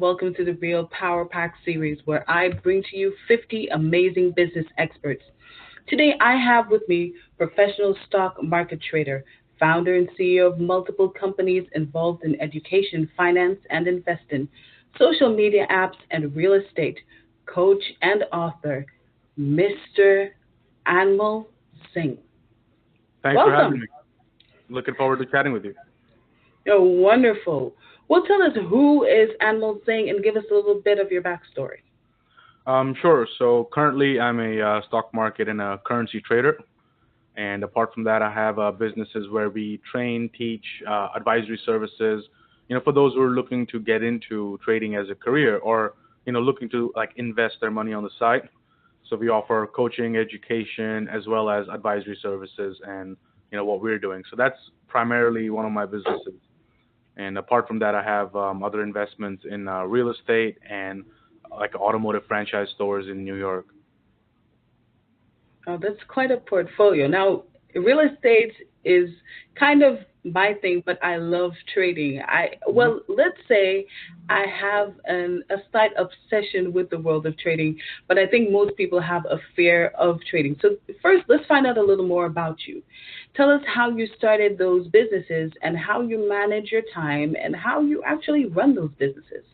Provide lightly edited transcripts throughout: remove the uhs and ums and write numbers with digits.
welcome to the Real Power Pack series where I bring to you 50 amazing business experts. Today I have with me professional stock market trader, founder and CEO of multiple companies involved in education, finance, and investing, social media apps, and real estate, coach and author, Mr. Anmol Singh. Thanks for having Welcome. me. Looking forward to chatting with you. You're wonderful. Well, tell us who is Anmol Singh and give us a little bit of your backstory. Sure. So currently, I'm a stock market and a currency trader. And apart from that, I have businesses where we train, teach, advisory services. For those who are looking to get into trading as a career, or looking to like invest their money on the side. So we offer coaching, education, as well as advisory services, and what we're doing. So that's primarily one of my businesses. And apart from that, I have other investments in real estate and like automotive franchise stores in New York. Oh, that's quite a portfolio. Now, real estate is kind of my thing, but I love trading. Hmm. Let's say I have a slight obsession with the world of trading, but I think most people have a fear of trading. So first, let's find out a little more about you. Tell us how you started those businesses and how you manage your time and how you actually run those businesses.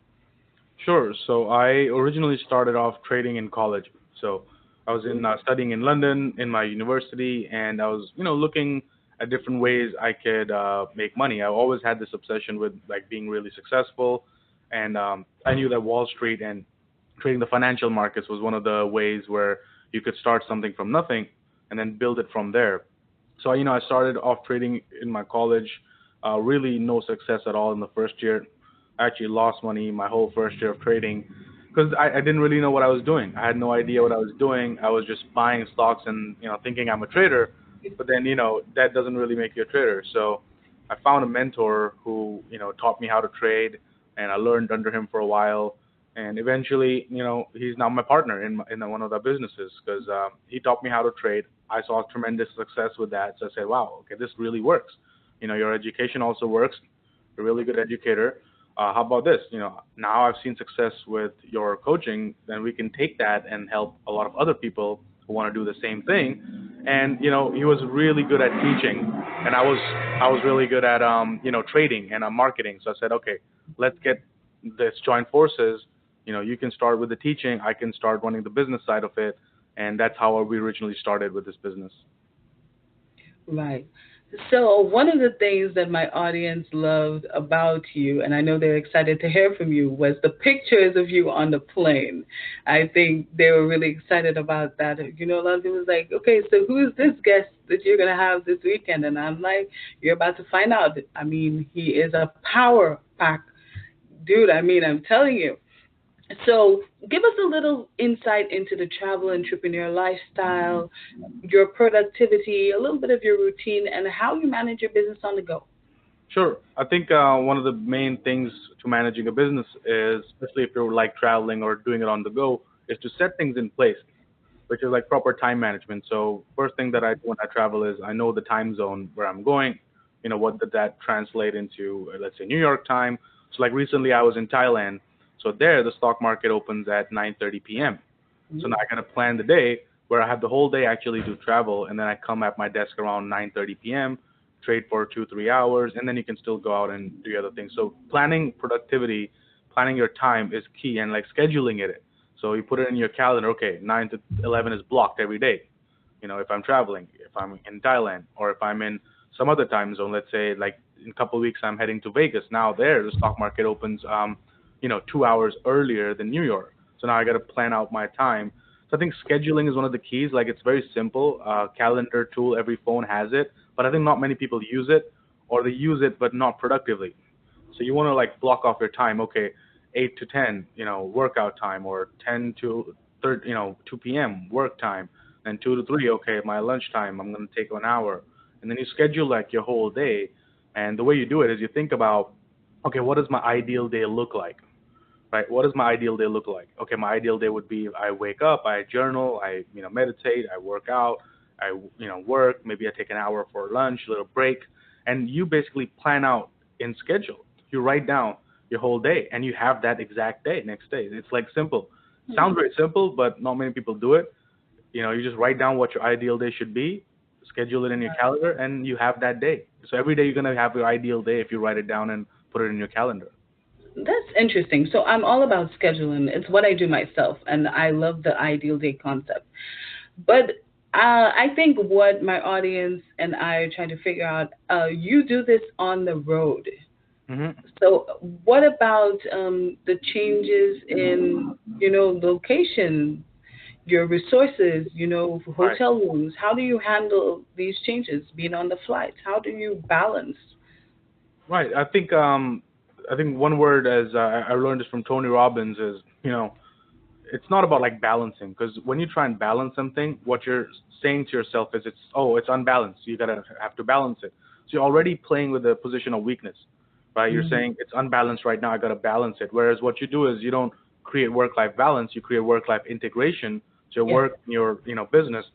Sure. So I originally started off trading in college. So I was in studying in London in my university, and I was looking at different ways I could make money. I always had this obsession with like being really successful, and I knew that Wall Street and trading the financial markets was one of the ways where you could start something from nothing and then build it from there. So I started off trading in my college. Really no success at all in the first year. I actually lost money my whole first year of trading because I didn't really know what I was doing. I had no idea what I was doing. I was just buying stocks and thinking I'm a trader, but then that doesn't really make you a trader. So I found a mentor who taught me how to trade, and I learned under him for a while. And eventually, he's now my partner in one of the businesses because he taught me how to trade. I saw tremendous success with that, so I said, "Wow, okay, this really works." Your education also works. You're a really good educator. How about this? Now I've seen success with your coaching, then we can take that and help a lot of other people who want to do the same thing. And he was really good at teaching, and I was really good at trading and marketing. So I said, okay, let's get this join forces. You can start with the teaching, I can start running the business side of it, and that's how we originally started with this business. Right. So, one of the things that my audience loved about you, and I know they're excited to hear from you, was the pictures of you on the plane. I think they were really excited about that. A lot of people was like, okay, so who's this guest that you're going to have this weekend? And I'm like, you're about to find out. I mean, he is a power pack dude. I mean, I'm telling you. So, give us a little insight into the travel entrepreneur lifestyle, your productivity, a little bit of your routine, and how you manage your business on the go. Sure. I think one of the main things to managing a business is, especially if you're like traveling or doing it on the go, is to set things in place, which is like proper time management. So first thing that I do when I travel is I know the time zone where I'm going. What did that translate into, let's say, New York time. So like recently I was in Thailand. So there the stock market opens at 9:30 p.m. So now I got to plan the day where I have the whole day actually to travel, and then I come at my desk around 9:30 p.m., trade for 2 3 hours, and then you can still go out and do other things. So planning productivity, planning your time is key, and like scheduling it. So you put it in your calendar. Okay, 9 to 11 is blocked every day. If I'm traveling, if I'm in Thailand, or if I'm in some other time zone, let's say like in a couple of weeks I'm heading to Vegas. Now there the stock market opens 2 hours earlier than New York. So now I got to plan out my time. So I think scheduling is one of the keys. Like it's very simple. Calendar tool, every phone has it, but I think not many people use it, or they use it but not productively. So you want to like block off your time. Okay, 8 to 10, workout time, or 10 to 2 p.m. work time, and 2 to 3, okay, my lunch time. I'm gonna take 1 hour, and then you schedule like your whole day. And the way you do it is you think about, okay, what does my ideal day look like? Right? What does my ideal day look like? Okay, my ideal day would be I wake up, I journal, I meditate, I work out, I work. Maybe I take an hour for lunch, a little break, and you basically plan out in schedule. You write down, your whole day, and you have that exact day next day. It's like simple. Hmm. Sounds very simple, but not many people do it. You just write down what your ideal day should be, schedule it in your calendar, and you have that day. So every day you're gonna have your ideal day if you write it down and put it in your calendar. That's interesting. So I'm all about scheduling. It's what I do myself, and I love the ideal day concept. But I think what my audience and I are trying to figure out, you do this on the road. Hmm. So what about the changes in, location, your resources, Right. hotel rooms? How do you handle these changes, being on the flights? How do you balance? Right. I think one word, as I learned this from Tony Robbins, is it's not about like balancing, because when you try and balance something, what you're saying to yourself is it's unbalanced. You gotta have to balance it. So you're already playing with the position of weakness, right? You're Hmm. saying it's unbalanced right now. I gotta balance it. Whereas what you do is you don't create work-life balance. You create work-life integration. So your Yes. work and your business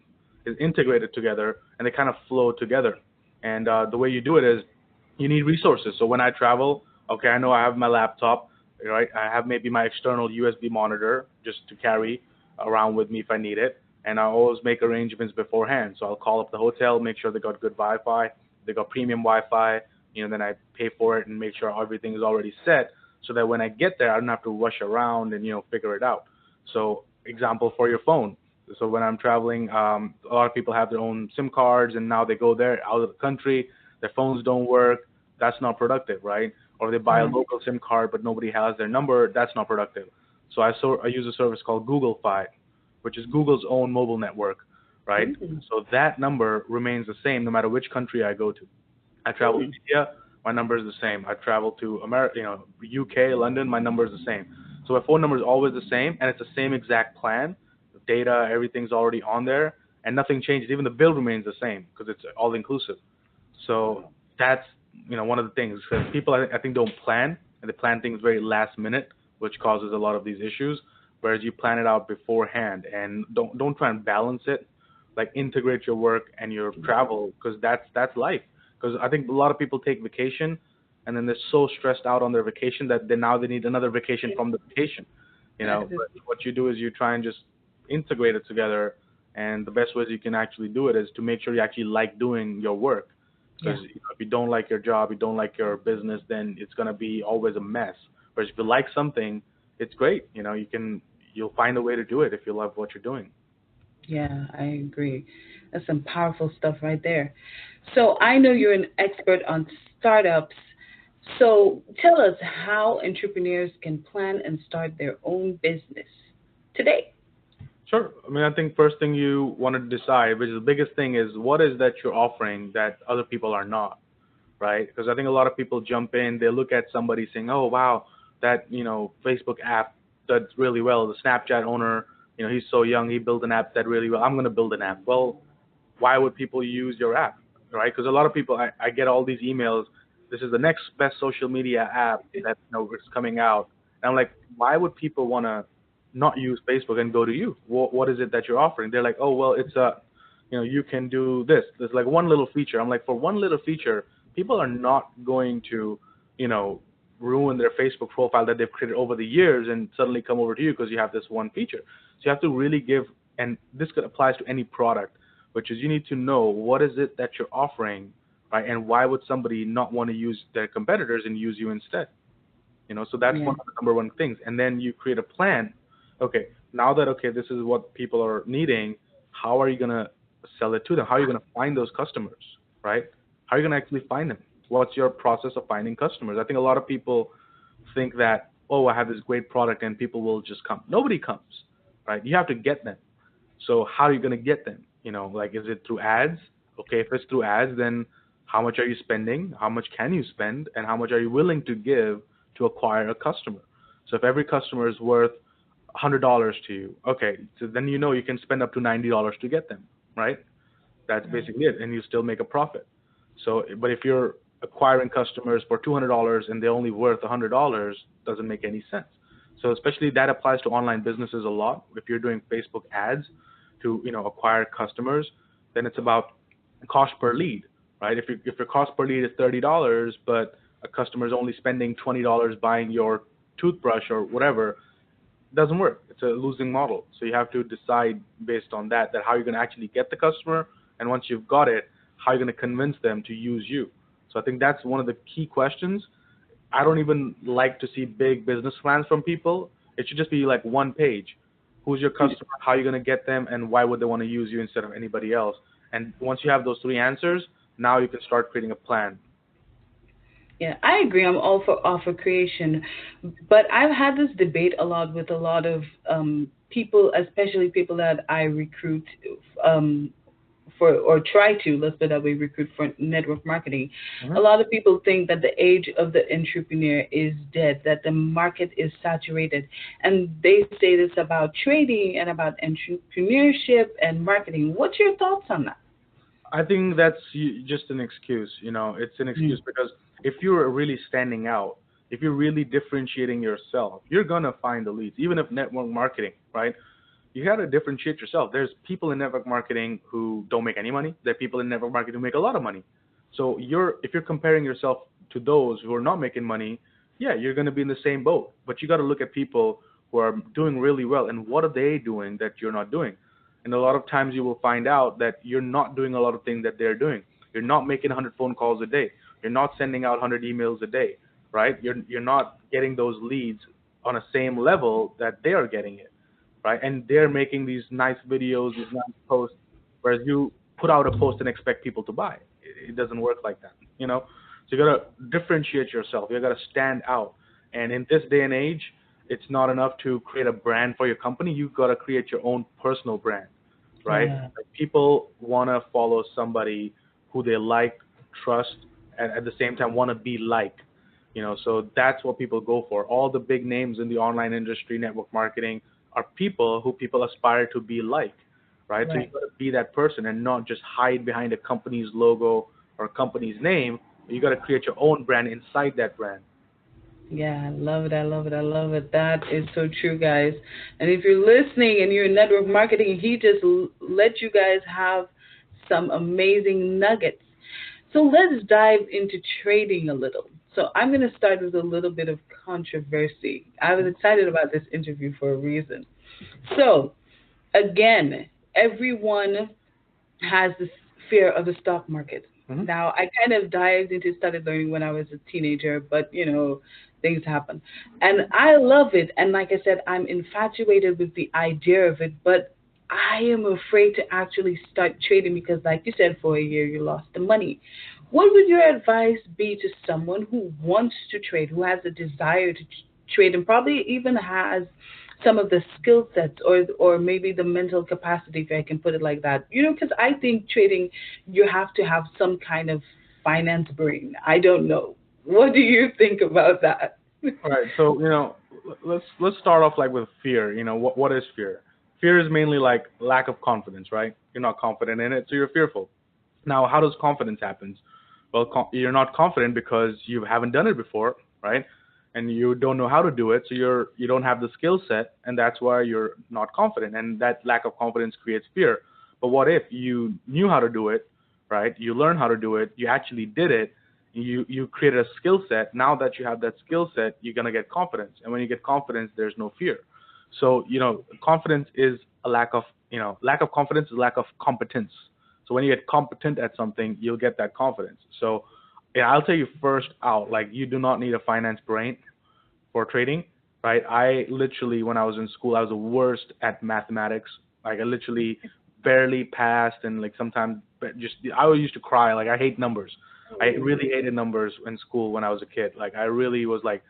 is integrated together, and they kind of flow together. And the way you do it is you need resources. So when I travel, okay, I know I have my laptop, right? I have maybe my external USB monitor just to carry around with me if I need it. And I always make arrangements beforehand. So I'll call up the hotel, make sure they got good Wi-Fi, they got premium Wi-Fi, then I pay for it and make sure everything is already set so that when I get there, I don't have to rush around and, figure it out. So example for your phone. So when I'm traveling, a lot of people have their own SIM cards and now they go there out of the country, their phones don't work. That's not productive, right? Or they buy a Right. local SIM card but nobody has their number. That's not productive. So I use a service called Google Fi, which is Google's own mobile network, right? Mm. So that number remains the same no matter which country I go to. I travel to Mm. India, my number is the same. I travel to America, UK, London, my number is the same. So my phone number is always the same, and it's the same exact plan. The data, everything's already on there, and nothing changes. Even the bill remains the same because it's all inclusive. So that's one of the things, because people I think don't plan, and they plan things very last minute, which causes a lot of these issues. Whereas you plan it out beforehand and don't try and balance it, like integrate your work and your travel, because that's life. Because I think a lot of people take vacation, and then they're so stressed out on their vacation that they need another vacation from the vacation. But what you do is you try and just integrate it together, and the best ways you can actually do it is to make sure you actually like doing your work. Yeah. Because if you don't like your job, you don't like your business, then it's gonna be always a mess. Whereas if you like something, it's great. You'll find a way to do it if you love what you're doing. Yeah, I agree. That's some powerful stuff right there. So I know you're an expert on startups. So tell us how entrepreneurs can plan and start their own business today. Sure. I mean, I think first thing you want to decide, which is the biggest thing, is what is that you're offering that other people are not, right? Because I think a lot of people jump in, they look at somebody saying, "Oh, wow, that Facebook app does really well. The Snapchat owner, he's so young, he built an app that really well. I'm going to build an app." Well, why would people use your app, right? Because a lot of people, I get all these emails. This is the next best social media app that is coming out, and I'm like, why would people want to not use Facebook and go to you? What is it that you're offering? They're like, oh well, it's you can do this. There's like one little feature. I'm like, for one little feature, people are not going to, you know, ruin their Facebook profile that they've created over the years and suddenly come over to you because you have this one feature. So you have to really give, and this could applies to any product, which is you need to know what is it that you're offering, right? And why would somebody not want to use their competitors and use you instead? So that's Yeah. one of the number one things. And then you create a plan. Okay, now that okay, this is what people are needing, how are you gonna sell it to them? How are you gonna find those customers, right? How are you gonna actually find them? What's your process of finding customers? I think a lot of people think that, oh, I have this great product and people will just come. Nobody comes, right? You have to get them. So how are you going to get them? Like, is it through ads? Okay, if it's through ads, then how much are you spending? How much can you spend? And how much are you willing to give to acquire a customer? So if every customer is worth $100 to you, okay, so then you can spend up to $90 to get them, right? That's Right. basically it, and you still make a profit. So, but if you're acquiring customers for $200 and they're only worth $100, doesn't make any sense. So, especially that applies to online businesses a lot. If you're doing Facebook ads to acquire customers, then it's about cost per lead, right? If your cost per lead is $30, but a customer is only spending $20 buying your toothbrush or whatever, it doesn't work. It's a losing model. So you have to decide based on that how you're going to actually get the customer, and once you've got it, how you're going to convince them to use you. So I think that's one of the key questions. I don't even like to see big business plans from people. It should just be like one page. Who's your customer? How are you going to get them? And why would they want to use you instead of anybody else? And once you have those three answers, now you can start creating a plan. Yeah, I agree. I'm all for offer creation, but I've had this debate a lot with a lot of people, especially people that I recruit um, for or try to, let's put it that way, recruit for network marketing. A Hmm. lot of people think that the age of the entrepreneur is dead, that the market is saturated, and they say this about trading and about entrepreneurship and marketing. What's your thoughts on that? I think that's just an excuse. It's an Mm. excuse because if you're really standing out, if you're really differentiating yourself, you're gonna find the leads. Even if network marketing, right? You got to differentiate yourself. There's people in network marketing who don't make any money. There are people in network marketing who make a lot of money. So if you're comparing yourself to those who are not making money, yeah, you're going to be in the same boat. But you got to look at people who are doing really well and what are they doing that you're not doing. And a lot of times you will find out that you're not doing a lot of things that they're doing. You're not making 100 phone calls a day. You're not sending out 100 emails a day, right? You're not getting those leads on a same level that they are getting it, right? And they're making these nice videos, these nice posts, whereas you put out a post and expect people to buy. It doesn't work like that. So you gotta differentiate yourself. You gotta stand out. And in this day and age, it's not enough to create a brand for your company. You've got to create your own personal brand, right? Yeah. Like people want to follow somebody who they like, trust, and at the same time want to be like. So that's what people go for. All the big names in the online industry, network marketing, are people who people aspire to be like, right? So you Right. got to be that person and not just hide behind a company's logo or a company's name. You got to create your own brand inside that brand. Yeah, I love it. I love it. I love it. That is so true, guys. And if you're listening and you're in network marketing, he just let you guys have some amazing nuggets. So let's dive into trading a little. So I'm going to start with a little bit of controversy. I was excited about this interview for a reason. So, again, everyone has this fear of the stock market. Hmm. Now, I kind of dived into started learning when I was a teenager, but things happen. And I love it. And like I said, I'm infatuated with the idea of it, but I am afraid to actually start trading because, like you said, for a year you lost the money. What would your advice be to someone who wants to trade, who has a desire to trade, and probably even has some of the skill sets or maybe the mental capacity, if I can put it like that? Because I think trading, you have to have some kind of finance brain. I don't know. What do you think about that? All right. So let's start off like with fear. What is fear? Fear is mainly like lack of confidence, right? You're not confident in it, so you're fearful. Now, how does confidence happen? Well, you're not confident because you haven't done it before, right? And you don't know how to do it, so you don't have the skill set, and that's why you're not confident. And that lack of confidence creates fear. But what if you knew how to do it, right? You learned how to do it, you actually did it, you created a skill set. Now that you have that skill set, you're gonna get confidence, and when you get confidence, there's no fear. So confidence is a lack of confidence is lack of competence. So when you get competent at something, you'll get that confidence. So yeah, I'll tell you first out, like you do not need a finance brain for trading, right? I literally, when I was in school, I was the worst at mathematics. Like I literally barely passed, and like sometimes just I always used to cry. Like I hate numbers. I really hated numbers in school when I was a kid. Like I really was like,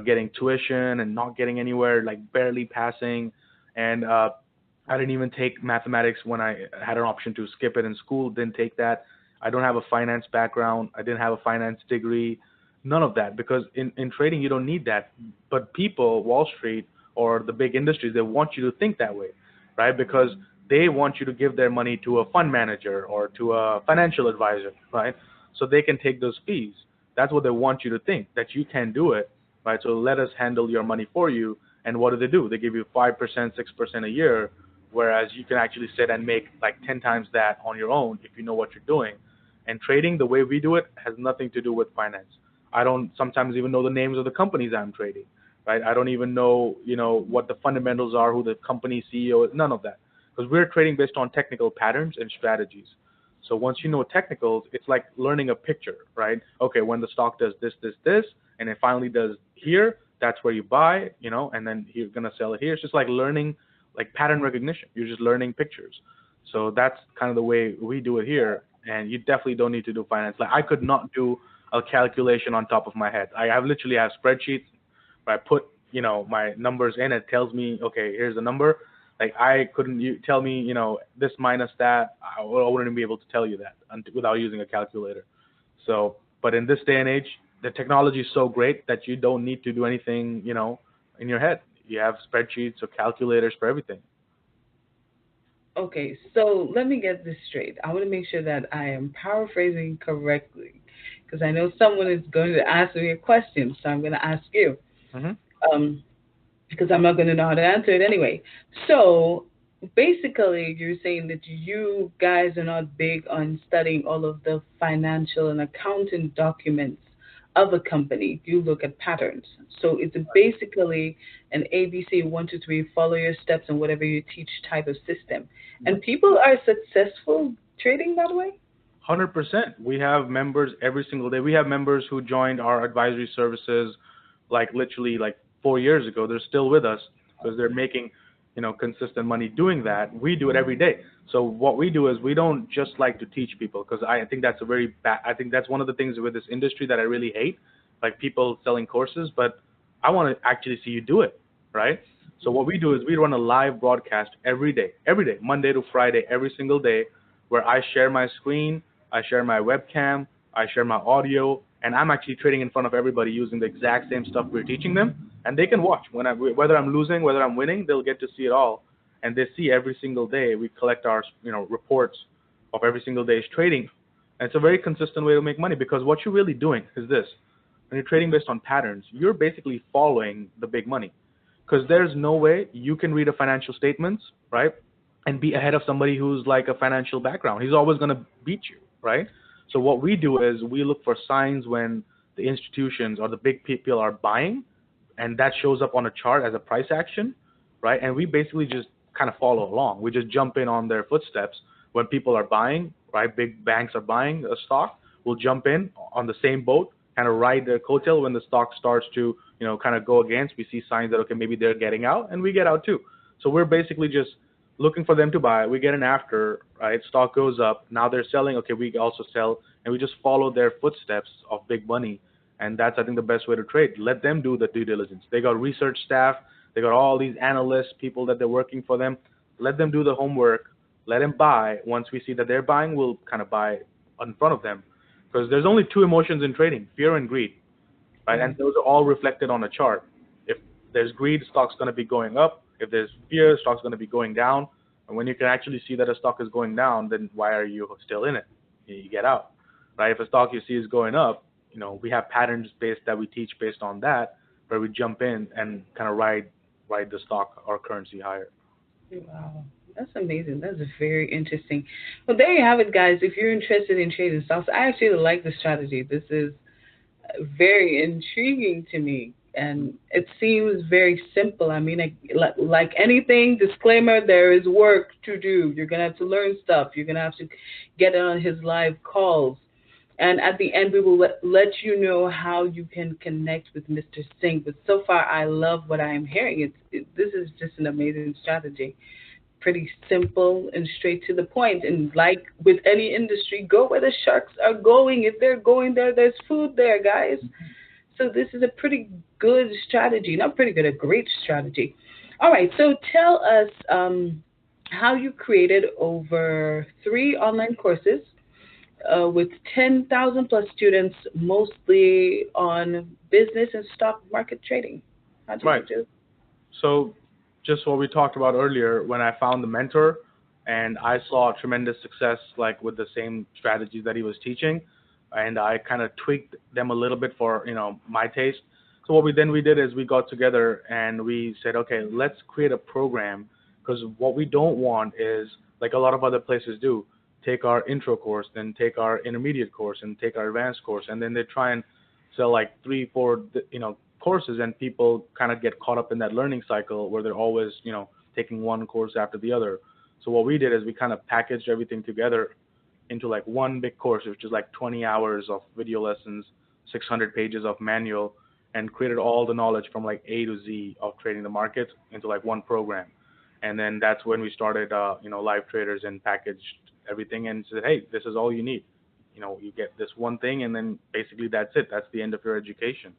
getting tuition and not getting anywhere, like barely passing, and I didn't even take mathematics when I had an option to skip it in school. Didn't take that. I don't have a finance background. I didn't have a finance degree. None of that, because in trading you don't need that. But people, Wall Street or the big industries, they want you to think that way, right? Because they want you to give their money to a fund manager or to a financial advisor, right? So they can take those fees. That's what they want you to think, that you can do it, right? So let us handle your money for you. And what do? They give you 5%, 6% a year, whereas you can actually sit and make like 10 times that on your own if you know what you're doing. And trading, the way we do it, has nothing to do with finance. I don't sometimes even know the names of the companies I'm trading, right? I don't even know, what the fundamentals are, who the company CEO is, none of that. Because we're trading based on technical patterns and strategies. So once you know technicals, it's like learning a picture, right? Okay, when the stock does this, this, this, and it finally does here, that's where you buy, and then you're gonna sell it here. It's just like learning, like pattern recognition. You're just learning pictures. So that's kind of the way we do it here. And you definitely don't need to do finance. Like I could not do a calculation on top of my head. I have literally have spreadsheets where I put, my numbers in. It tells me, okay, here's the number. Like I couldn't you tell me, this minus that. I wouldn't be able to tell you that without using a calculator. So, but in this day and age, the technology is so great that you don't need to do anything, in your head. You have spreadsheets or calculators for everything. Okay, so let me get this straight. I want to make sure that I am paraphrasing correctly because I know someone is going to ask me a question, so I'm going to ask you Hmm. um, because I'm not going to know how to answer it anyway. So basically, you're saying that you guys are not big on studying all of the financial and accounting documents of a company. You look at patterns. So it's basically an ABC 1, 2, 3, follow your steps and whatever you teach type of system. And people are successful trading that way? 100%. We have members every single day. We have members who joined our advisory services like literally like 4 years ago. They're still with us because they're making, consistent money doing that. We do it every day. So what we do is we don't just like to teach people because I think that's a very bad, I think that's one of the things with this industry that I really hate, like people selling courses, but I want to actually see you do it, right? So what we do is we run a live broadcast every day, Monday to Friday, every single day, where I share my screen, I share my webcam, I share my audio, and I'm actually trading in front of everybody using the exact same stuff we're teaching them, and they can watch whether I'm losing, whether I'm winning, they'll get to see it all, and they see every single day. We collect our reports of every single day's trading, and it's a very consistent way to make money because what you're really doing is this: when you're trading based on patterns, you're basically following the big money because there's no way you can read a financial statements, right, and be ahead of somebody who's like a financial background. He's always going to beat you, right? So what we do is we look for signs when the institutions or the big people are buying, and that shows up on a chart as a price action, right? And we basically just kind of follow along. We just jump in on their footsteps when people are buying, right? Big banks are buying a stock. We'll jump in on the same boat, kind of ride their coattail when the stock starts to, kind of go against. We see signs that okay, maybe they're getting out, and we get out too. So we're basically just looking for them to buy. We get in after, right? Stock goes up. Now they're selling. Okay, we also sell, and we just follow their footsteps of big money. And that's, I think, the best way to trade. Let them do the due diligence. They got research staff. They got all these analysts, people that they're working for them. Let them do the homework. Let them buy. Once we see that they're buying, we'll kind of buy in front of them. Because there's only two emotions in trading: fear and greed, right? And Right. those are all reflected on a chart. If there's greed, stock's going to be going up. If there's fear, stock's going to be going down. And when you can actually see that a stock is going down, then why are you still in it? You get out, right? If a stock you see is going up, we have patterns based that we teach based on that, where we jump in and kind of ride the stock or currency higher. Wow, that's amazing. That's very interesting. Well, there you have it, guys. If you're interested in trading stocks, I actually like the strategy. This is very intriguing to me, and it seems very simple. I mean, like anything, disclaimer: there is work to do. You're gonna have to learn stuff. You're gonna have to get on his live calls. And at the end, we will let you know how you can connect with Mr. Singh. But so far, I love what I am hearing. This is just an amazing strategy. Pretty simple and straight to the point. And like with any industry, go where the sharks are going. If they're going there, there's food there, guys. So this is a pretty good strategy. Not pretty good, a great strategy. All right, so tell us how you created over 3 online courses with 10,000 plus students, mostly on business and stock market trading. How did you Right. do? So just what we talked about earlier, when I found the mentor and I saw tremendous success like with the same strategies that he was teaching, and I kind of tweaked them a little bit for, my taste. So what we did is we got together and we said, okay, let's create a program, because what we don't want is like a lot of other places do, take our intro course, then take our intermediate course and take our advanced course, and then they try and sell like three, four, courses, and people kind of get caught up in that learning cycle where they're always, taking one course after the other. So what we did is we kind of packaged everything together into like one big course, which is like 20 hours of video lessons, 600 pages of manual, and created all the knowledge from like A to Z of trading the markets into like one program. And then that's when we started, Live Traders, and packaged everything and said, hey, this is all you need. You get this one thing, and then basically that's it. That's the end of your education.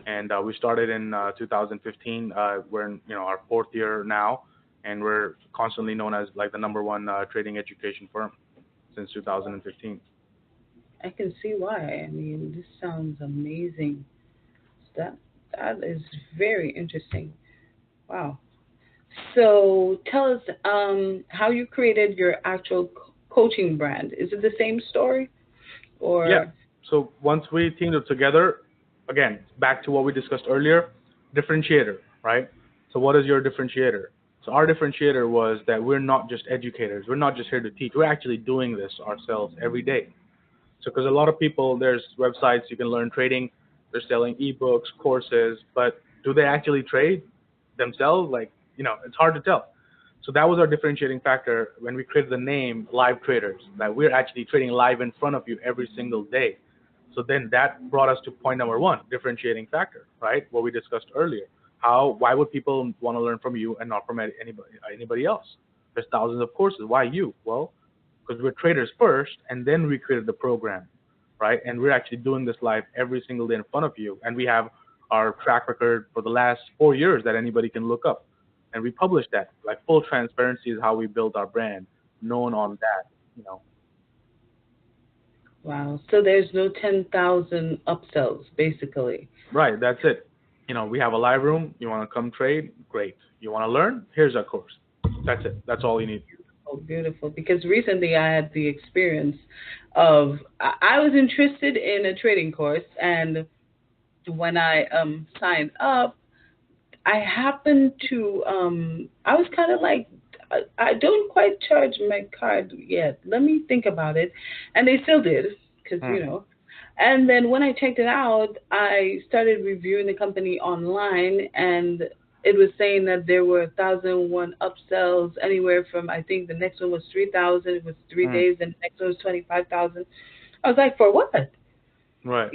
And we started in 2015. We're in our fourth year now, and we're constantly known as like the number one trading education firm since 2015. I can see why. I mean, this sounds amazing. That that is very interesting. Wow. So tell us how you created your actual coaching brand. Is it the same story Yeah. or? So once we teamed up together, again, back to what we discussed earlier, differentiator, right? So what is your differentiator? So our differentiator was that we're not just educators. We're not just here to teach. We're actually doing this ourselves every day. So because a lot of people, there's websites you can learn trading. They're selling ebooks, courses, but do they actually trade themselves? Like, it's hard to tell. So that was our differentiating factor when we created the name Live Traders, that we're actually trading live in front of you every single day. So then that brought us to point number one, differentiating factor, right? What we discussed earlier. Why would people want to learn from you and not from anybody else? There's thousands of courses. Why you? Well, because we're traders first, and then we created the program, right? And we're actually doing this live every single day in front of you, and we have our track record for the last 4 years that anybody can look up, and we publish that. Like full transparency is how we build our brand, known on that, Wow. So there's no 10,000 upsells, basically. Right, that's it. We have a live room. You want to come trade? Great. You want to learn? Here's our course. That's it. That's all you need. Oh, beautiful. Because recently I had the experience of I was interested in a trading course, and when I signed up, I happened to I was kind of like I don't quite charge my card yet. Let me think about it, and they still did because Hmm. And then when I checked it out, I started reviewing the company online, and it was saying that there were 1,001 upsells, anywhere from I think the next one was 3,000. It was three Hmm. days, and the next one was 25,000. I was like, for what? Right.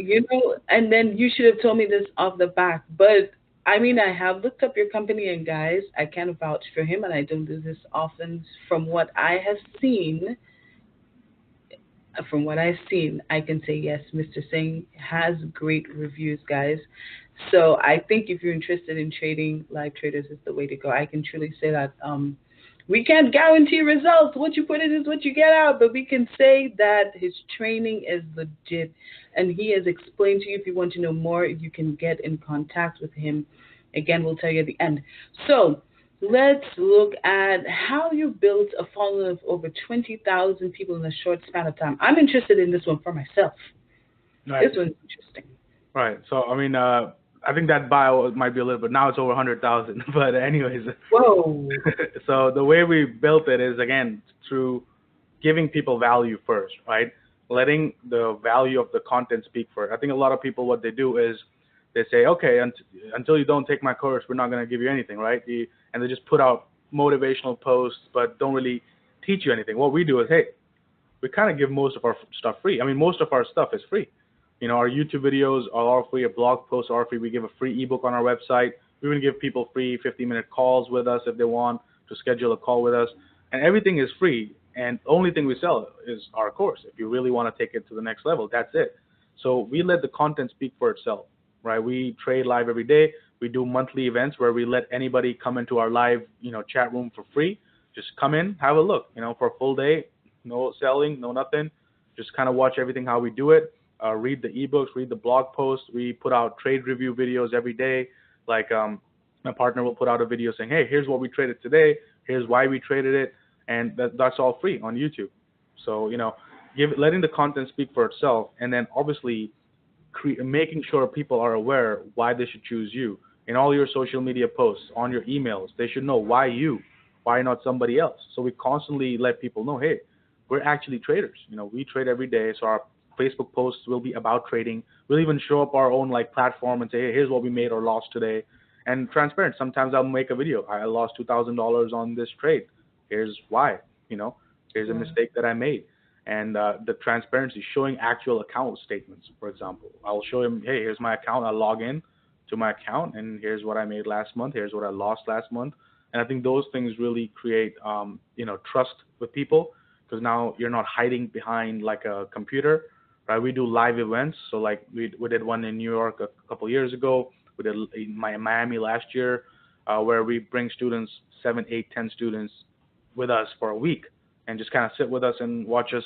And then you should have told me this off the back. But I mean, I have looked up your company, and guys, I can vouch for him, and I don't do this often. From what I've seen, I can say yes, Mr. Singh has great reviews, guys. So I think if you're interested in trading, live traders is the way to go. I can truly say that. We can't guarantee results. What you put in is what you get out, but we can say that his training is legit, and he has explained to you. If you want to know more, you can get in contact with him. Again, we'll tell you at the end. So let's look at how you built a following of over 20,000 people in a short span of time. I'm interested in this one for myself. Right. This one's interesting. Right. So I mean, I think that bio might be a little bit. Now it's over 100,000. But anyways, Whoa. so the way we built it is again through giving people value first, right? Letting the value of the content speak for it. I think a lot of people, what they do is they say, okay, until you don't take my course, we're not going to give you anything, right? And they just put out motivational posts, but don't really teach you anything. What we do is, hey, we kind of give most of our stuff free. I mean, most of our stuff is free. Our YouTube videos are all free. Our blog posts are free. We give a free ebook on our website. We even give people free 50-minute calls with us if they want to schedule a call with us. And everything is free. And the only thing we sell is our course. If you really want to take it to the next level, that's it. So we let the content speak for itself, right? We trade live every day. We do monthly events where we let anybody come into our live, chat room for free. Just come in, have a look, for a full day, no selling, no nothing. Just kind of watch everything how we do it. Read the ebooks, read the blog posts. We put out trade review videos every day. Like my partner will put out a video saying, "Hey, here's what we traded today. Here's why we traded it," and that's all free on YouTube. So letting the content speak for itself, and then obviously making sure people are aware why they should choose you in all your social media posts, on your emails. They should know why you, why not somebody else. So we constantly let people know, hey, we're actually traders. We trade every day. So our Facebook posts will be about trading. We'll even show up our own like platform and say, hey, here's what we made or lost today, and transparent. Sometimes I'll make a video. I lost $2,000 on this trade. Here's why. You know, here's a Wow. mistake that I made, and the transparency, showing actual account statements. For example, I'll show him, hey, here's my account. I'll log in to my account, and here's what I made last month. Here's what I lost last month. And I think those things really create, trust with people, because now you're not hiding behind like a computer, right? We do live events. So like we did one in New York a couple years ago. We did in Miami last year, where we bring students, 7, 8, 10 students with us for a week and just kind of sit with us and watch us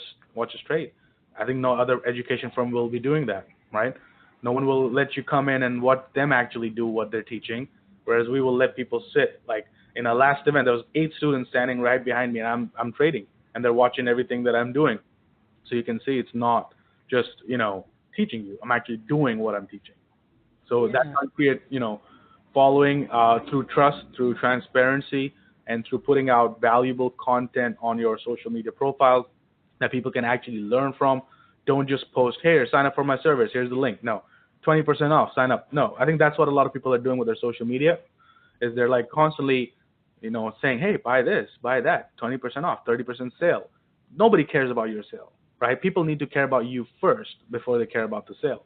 trade. I think no other education firm will be doing that, right? No one will let you come in and watch them actually do what they're teaching, whereas we will let people sit. Like in our last event, there was 8 students standing right behind me, and I'm trading, and they're watching everything that I'm doing. So you can see it's not just teaching you. I'm actually doing what I'm teaching. So that's Yeah. how you create, following through trust, through transparency, and through putting out valuable content on your social media profiles that people can actually learn from. Don't just post, here, sign up for my service. Here's the link. No, 20% off, sign up. No, I think that's what a lot of people are doing with their social media, is they're like constantly, saying, hey, buy this, buy that, 20% off, 30% sale. Nobody cares about your sale, right? People need to care about you first before they care about the sale,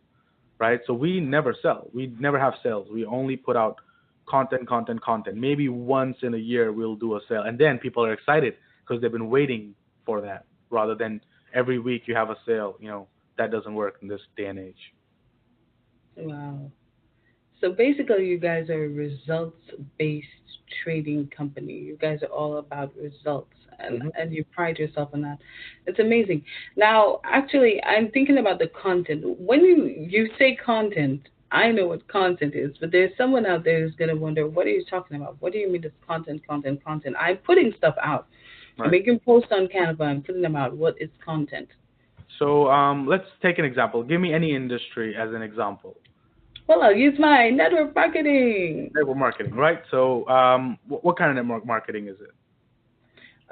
right? So we never sell. We never have sales. We only put out content, content, content. Maybe once in a year we'll do a sale, and then people are excited because they've been waiting for that, rather than every week you have a sale. That doesn't work in this day and age. Wow. So basically, you guys are a results-based trading company. You guys are all about results, and Hmm. and you pride yourself on that. It's amazing. Now, actually, I'm thinking about the content. When you say content, I know what content is, but there's someone out there who's gonna wonder, what are you talking about? What do you mean it's content, content, content? I'm putting stuff out. I'm Right. making posts on Canva. I'm putting them out. What is content? So let's take an example. Give me any industry as an example. Well, I'll use my network marketing. Network marketing, right? So what kind of network marketing is it?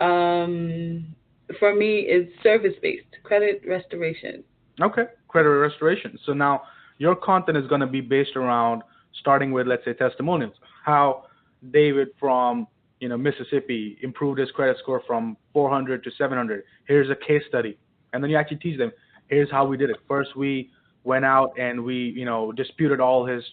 Um, for me, it's service-based, credit restoration. Okay, credit restoration. So now your content is going to be based around, starting with, let's say, testimonials. How David from Mississippi improved his credit score from 400 to 700. Here's a case study, and then you actually teach them. Here's how we did it. First, we went out and we disputed all his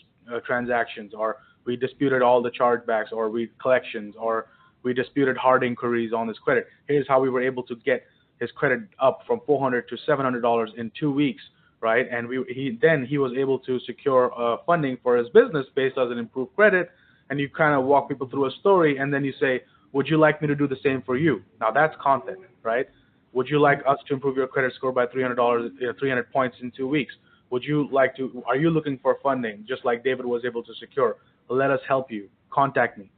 transactions, or we disputed all the chargebacks, or we collections, or we disputed hard inquiries on his credit. Here's how we were able to get his credit up from 400 to $700 in 2 weeks, right? And he was able to secure funding for his business based on an improved credit. And you kind of walk people through a story, and then you say, would you like me to do the same for you? Now that's content, right? Would you like us to improve your credit score by $300, 300 points in 2 weeks? Would you like to? Are you looking for funding, just like David was able to secure? Let us help you. Contact me.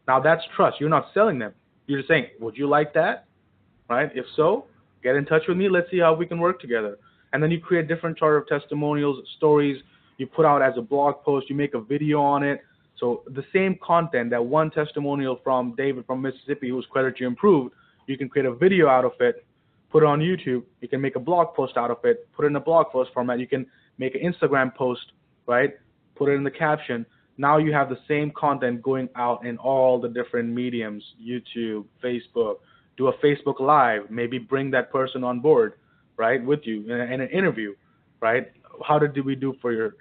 Now that's trust. You're not selling them. You're just saying, would you like that? Right? If so, get in touch with me. Let's see how we can work together. And then you create different chart of testimonials, stories. You put out as a blog post. You make a video on it. So the same content, that one testimonial from David from Mississippi whose credit you improved, you can create a video out of it, put it on YouTube. You can make a blog post out of it, put it in a blog post format. You can make an Instagram post, right? Put it in the caption. Now you have the same content going out in all the different mediums, YouTube, Facebook. Do a Facebook Live, maybe bring that person on board, right, with you in an interview, right? How did we do for your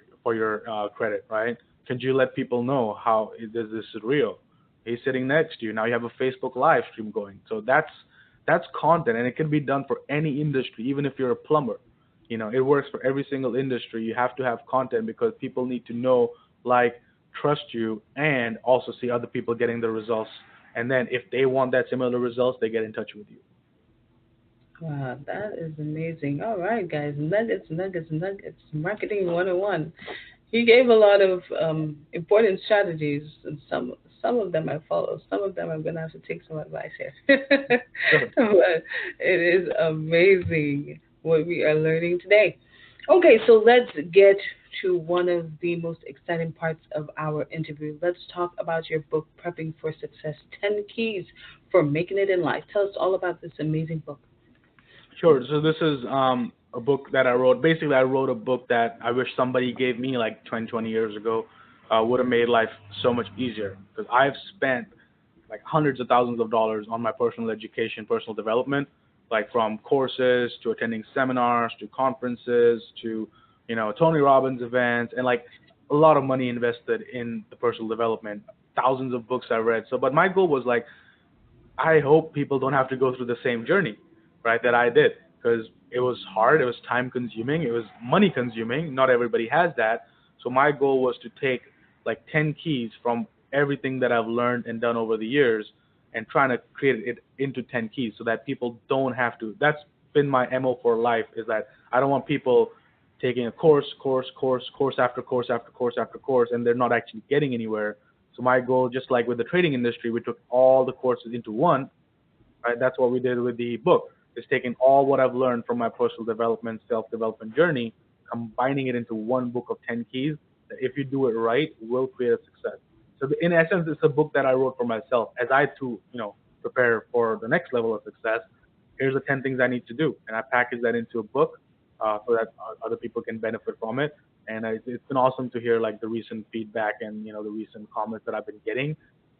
credit, right? Can you let people know how this is real? He's sitting next to you. Now you have a Facebook live stream going. So that's content, and it can be done for any industry, even if you're a plumber. It works for every single industry. You have to have content because people need to know, like, trust you, and also see other people getting the results. And then if they want that similar results, they get in touch with you. Wow, that is amazing. All right, guys, nuggets, nuggets, nuggets, marketing 101. He gave a lot of important strategies, and some of them I follow. Some of them I'm gonna have to take some advice here. Sure. But it is amazing what we are learning today. Okay, so let's get to one of the most exciting parts of our interview. Let's talk about your book, Prepping for Success: 10 Keys for Making It in Life. Tell us all about this amazing book. Sure. So this is a book that I wrote. Basically, I wrote a book that I wish somebody gave me like 10, 20 years ago. Would have made life so much easier because I've spent like hundreds of thousands of dollars on my personal education, personal development, like from courses to attending seminars to conferences to, Tony Robbins events, and like a lot of money invested in the personal development. Thousands of books I read. So, but my goal was like, I hope people don't have to go through the same journey, right, that I did, because it was hard, it was time consuming, it was money consuming. Not everybody has that. So my goal was to take like 10 keys from everything that I've learned and done over the years and trying to create it into 10 keys so that people don't have to. That's been my MO for life, is that I don't want people taking a course after course after course after course, and they're not actually getting anywhere. So my goal, just like with the trading industry, we took all the courses into one, right? That's what we did with the book. Is taking all what I've learned from my personal development, self-development journey, combining it into one book of 10 keys that if you do it right, will create a success. So in essence, it's a book that I wrote for myself as I too, prepare for the next level of success. Here's the 10 things I need to do, and I package that into a book so that other people can benefit from it. And it's been awesome to hear like the recent feedback and the recent comments that I've been getting.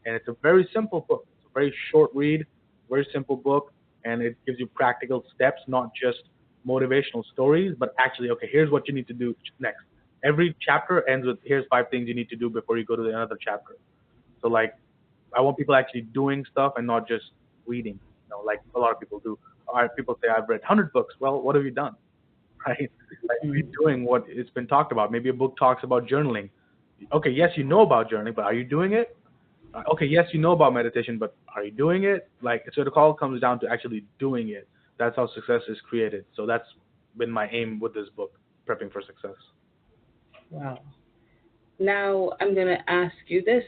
And it's a very simple book. It's a very short read, very simple book, and it gives you practical steps, not just motivational stories, but actually, okay, here's what you need to do next. Every chapter ends with here's 5 things you need to do before you go to another chapter. So like, I want people actually doing stuff and not just reading. Like a lot of people do. People say I've read 100 books. Well, what have you done? Right? Like, are you doing what it's been talked about? Maybe a book talks about journaling. Okay, yes, you know about journaling, but are you doing it? Okay, yes, you know about meditation, but are you doing it? Like, so it all comes down to actually doing it. That's how success is created. So that's been my aim with this book, Prepping for Success. Wow. Now I'm going to ask you this.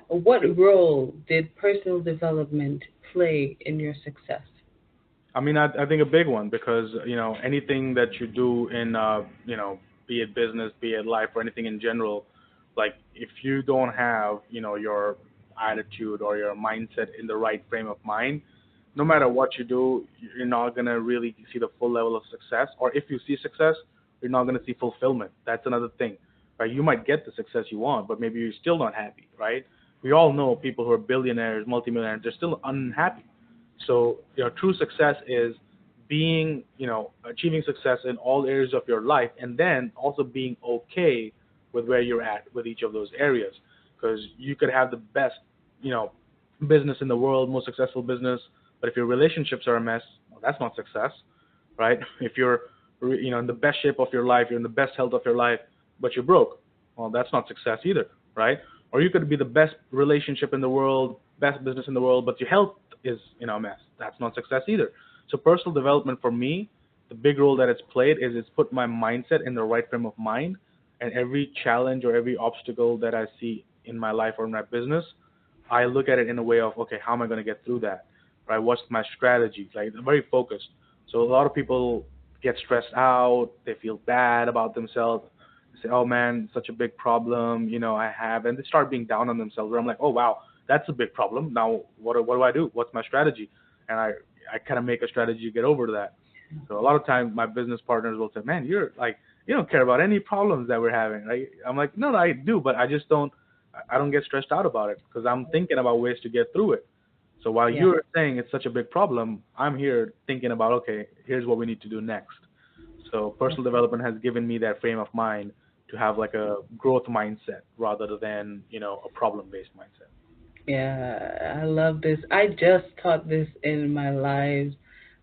What role did personal development play in your success? I mean, I think a big one because anything that you do in be it business, be it life, or anything in general, like if you don't have your attitude or your mindset in the right frame of mind, no matter what you do, you're not gonna really see the full level of success. Or if you see success, you're not gonna see fulfillment. That's another thing, right? You might get the success you want, but maybe you're still not happy, right? We all know people who are billionaires, multimillionaires, they're still unhappy. So, true success is being, achieving success in all areas of your life, and then also being okay with where you're at with each of those areas. Because you could have the best, you know, business in the world, most successful business, but if your relationships are a mess, well, that's not success, right? If you're, in the best shape of your life, you're in the best health of your life, but you're broke, well, that's not success either, right? Or you could be the best relationship in the world, best business in the world, but your health is a mess. That's not success either. So personal development for me, the big role that it's played is it's put my mindset in the right frame of mind, and every challenge or every obstacle that I see in my life or in my business, I look at it in a way of, okay, how am I going to get through that? Right? What's my strategy? Like, I'm very focused. So a lot of people get stressed out. They feel bad about themselves. They say, oh man, such a big problem, I have, and they start being down on themselves. Where I'm like, oh wow, that's a big problem. Now, what do I do? What's my strategy? And I kind of make a strategy to get over that. So a lot of times my business partners will say, man, you're like, you don't care about any problems that we're having, right? I'm like, no, I do, but I just don't, I don't get stressed out about it because I'm thinking about ways to get through it. So while Yeah. you're saying it's such a big problem, I'm here thinking about, okay, here's what we need to do next. So personal development has given me that frame of mind to have like a growth mindset rather than, a problem-based mindset. Yeah, I love this. I just taught this in my lives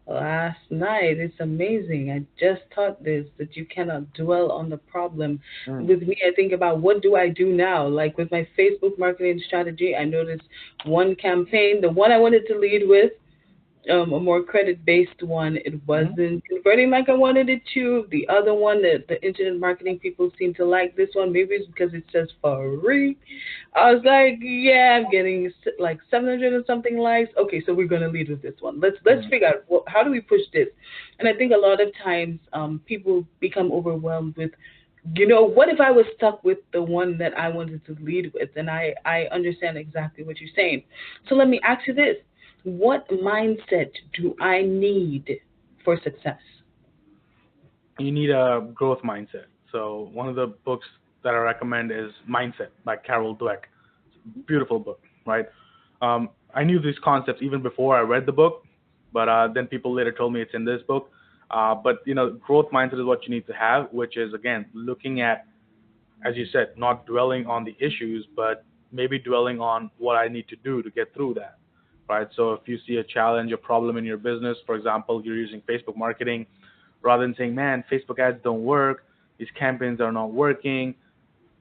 last night. It's amazing. I just taught this that you cannot dwell on the problem. Mm. With me, I think about what do I do now? Like with my Facebook marketing strategy, I noticed one campaign, the one I wanted to lead with, a more credit based one. It Mm-hmm. wasn't converting like I wanted it to. The other one, the internet marketing people seem to like this one. Maybe it's because it says free. I was like, yeah, I'm getting like 700 and something likes. Okay, so we're gonna lead with this one. Let's Mm. figure out how do we push this. And I think a lot of times people become overwhelmed with, what if I was stuck with the one that I wanted to lead with? And I understand exactly what you're saying. So let me ask you this. What mindset do I need for success? you need a growth mindset. So one of the books that I recommend is Mindset by Carol Dweck. Beautiful book, right? I knew these concepts even before I read the book, but then people later told me it's in this book. But growth mindset is what you need to have, which is again looking at, as you said, not dwelling on the issues, but maybe dwelling on what I need to do to get through that, right? So if you see a challenge, a problem in your business, for example, you're using Facebook marketing, rather than saying, man, Facebook ads don't work, these campaigns are not working.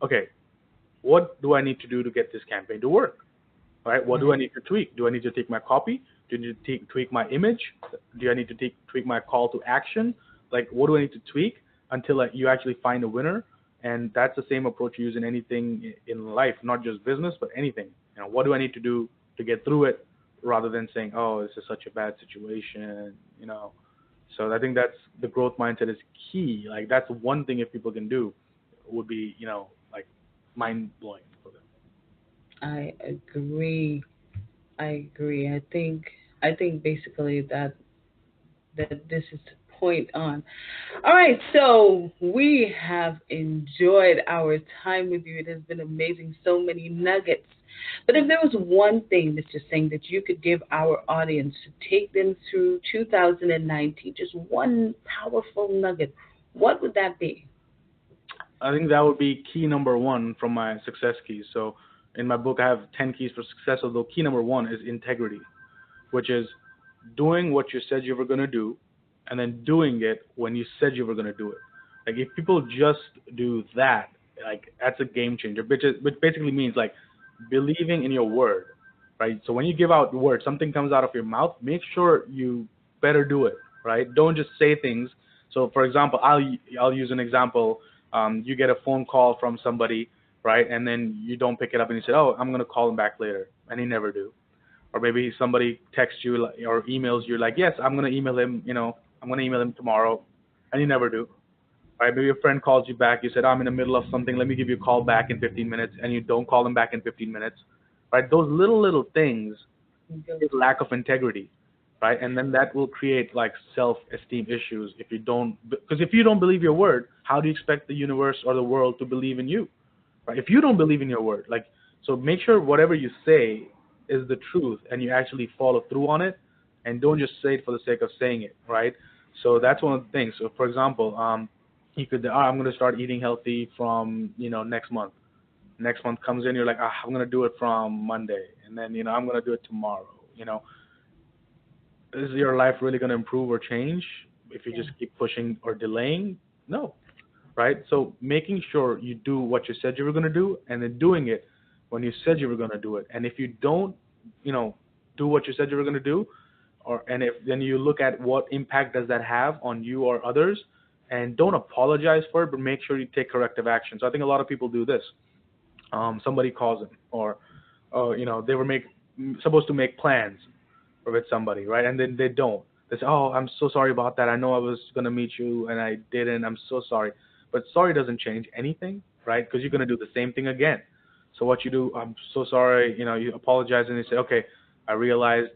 Okay, what do I need to do to get this campaign to work? Right? What do I Right. need to tweak? Do I need to tweak my copy? Do I need to tweak my image? Do I need to tweak my call to action? Like, what do I need to tweak until you actually find a winner? And that's the same approach you use in anything in life, not just business, but anything. What do I need to do to get through it, rather than saying, "Oh, this is such a bad situation," So I think that's the growth mindset is key. Like that's one thing if people can do, would be like mind blowing for them. I agree. I agree. I think basically that this is point on. All right, so we have enjoyed our time with you. It has been amazing, so many nuggets. But if there was one thing, Mr. Singh, that you could give our audience to take them through 2019, just one powerful nugget, what would that be? I think that would be key number one from my success keys. So in my book, I have 10 keys for success. Although key number one is integrity, which is doing what you said you were going to do and then doing it when you said you were going to do it. Like if people just do that, like that's a game changer, which basically means like believing in your word, right? So when you give out the word, something comes out of your mouth, make sure you better do it, right? Don't just say things. So for example, I'll use an example. You get a phone call from somebody, right? And then you don't pick it up and you say, "Oh, I'm going to call them back later." And you never do. Or maybe somebody texts you or emails you like, "Yes, I'm going to email him, I'm going to email him tomorrow." And you never do, right? Maybe a friend calls you back. You said, "I'm in the middle of something. Let me give you a call back in 15 minutes." And you don't call them back in 15 minutes, right? Those little things is lack of integrity, right? And then that will create like self-esteem issues if you don't, because if you don't believe your word, how do you expect the universe or the world to believe in you, right? If you don't believe in your word, like, so make sure whatever you say is the truth and you actually follow through on it, and don't just say it for the sake of saying it, right? So that's one of the things. So for example, you could, I'm going to start eating healthy from next month. Next month comes in, you're like, I'm going to do it from Monday, and then I'm going to do it tomorrow. You know, is your life really going to improve or change if you Yeah. just keep pushing or delaying? No, right? So making sure you do what you said you were going to do, and then doing it when you said you were going to do it. And if you don't, you know, do what you said you were going to do, or and if then you look at what impact does that have on you or others, and don't apologize for it, but make sure you take corrective action. So I think a lot of people do this. Somebody calls them, or they were supposed to make plans with somebody, right? And then they don't. They say, "Oh, I'm so sorry about that. I know I was gonna meet you and I didn't. I'm so sorry." But sorry doesn't change anything, right? Because you're gonna do the same thing again. So what you do, "I'm so sorry," you apologize and you say, "Okay, I realized,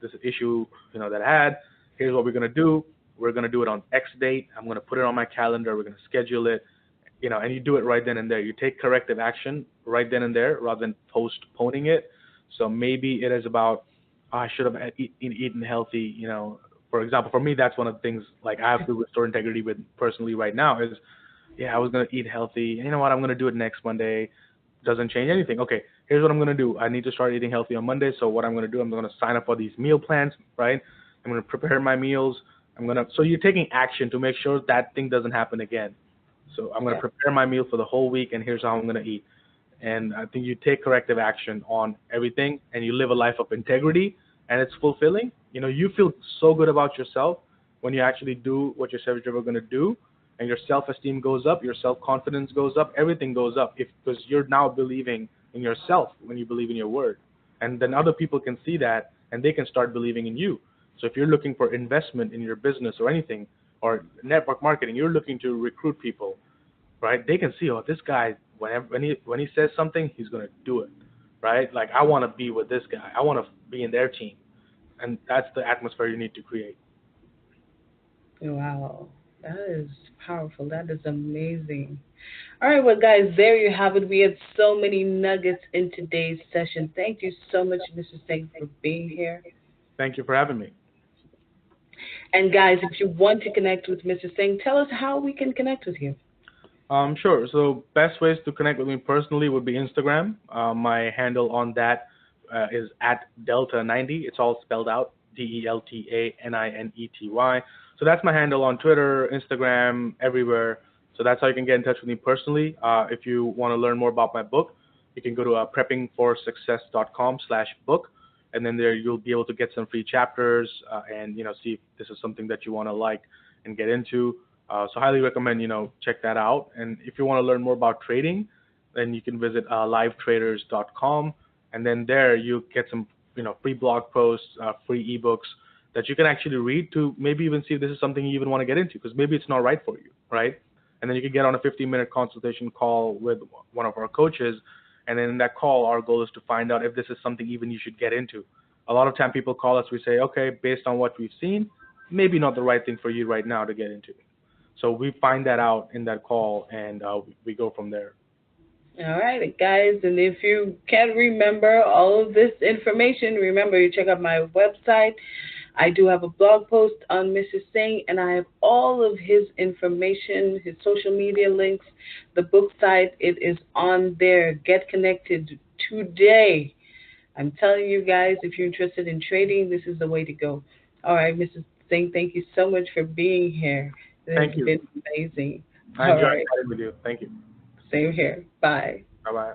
this issue, that I had. Here's what we're gonna do. We're gonna do it on X date. I'm gonna put it on my calendar. We're gonna schedule it, and you do it right then and there. You take corrective action right then and there rather than postponing it. So maybe it is about, I should have eaten healthy. For example, for me, that's one of the things like I have to restore integrity with personally right now is, yeah, I was gonna eat healthy. And you know what? I'm gonna do it next Monday. Doesn't change anything. Okay, here's what I'm gonna do. I need to start eating healthy on Monday. So what I'm gonna do, I'm gonna sign up for these meal plans, right? I'm gonna prepare my meals. So you're taking action to make sure that thing doesn't happen again. So I'm going to Yeah. prepare my meal for the whole week, and here's how I'm going to eat. And I think you take corrective action on everything, and you live a life of integrity, and it's fulfilling. You feel so good about yourself when you actually do what you said you were going to do, and your self-esteem goes up, your self-confidence goes up, everything goes up, because you're now believing in yourself when you believe in your word, and then other people can see that, and they can start believing in you. So if you're looking for investment in your business or anything, or network marketing, you're looking to recruit people, right? They can see, oh, this guy, when he says something, he's gonna do it, right? Like I want to be with this guy. I want to be in their team, and that's the atmosphere you need to create. Wow. That is powerful. That is amazing. All right, well, guys, there you have it. We had so many nuggets in today's session. Thank you so much, Mr. Singh, for being here. Thank you for having me. And guys, if you want to connect with Mr. Singh, tell us how we can connect with you. Sure. So best ways to connect with me personally would be Instagram. My handle on that is at Delta90. It's all spelled out, DELTANINETY. So that's my handle on Twitter, Instagram, everywhere. So that's how you can get in touch with me personally. If you want to learn more about my book, you can go to preppingforsuccess.com/book, and then there you'll be able to get some free chapters and see if this is something that you want to like and get into. So highly recommend check that out. And if you want to learn more about trading, then you can visit livetraders.com, and then there you get some free blog posts, free ebooks that you can actually read to maybe even see if this is something you even want to get into, because maybe it's not right for you, right? And then you can get on a 15-minute consultation call with one of our coaches, and then in that call, our goal is to find out if this is something even you should get into. A lot of time people call us, we say, okay, based on what we've seen, maybe not the right thing for you right now to get into. So we find that out in that call, and we go from there. All right, guys, and if you can't remember all of this information, remember you check out my website. I do have a blog post on Mr. Singh, and I have all of his information, his social media links, the book site. It is on there. Get connected today. I'm telling you guys, if you're interested in trading, this is the way to go. All right, Mr. Singh, thank you so much for being here. It Thank has you. been amazing. I All enjoyed right, chatting with you. Thank you. same here. Bye. Bye bye.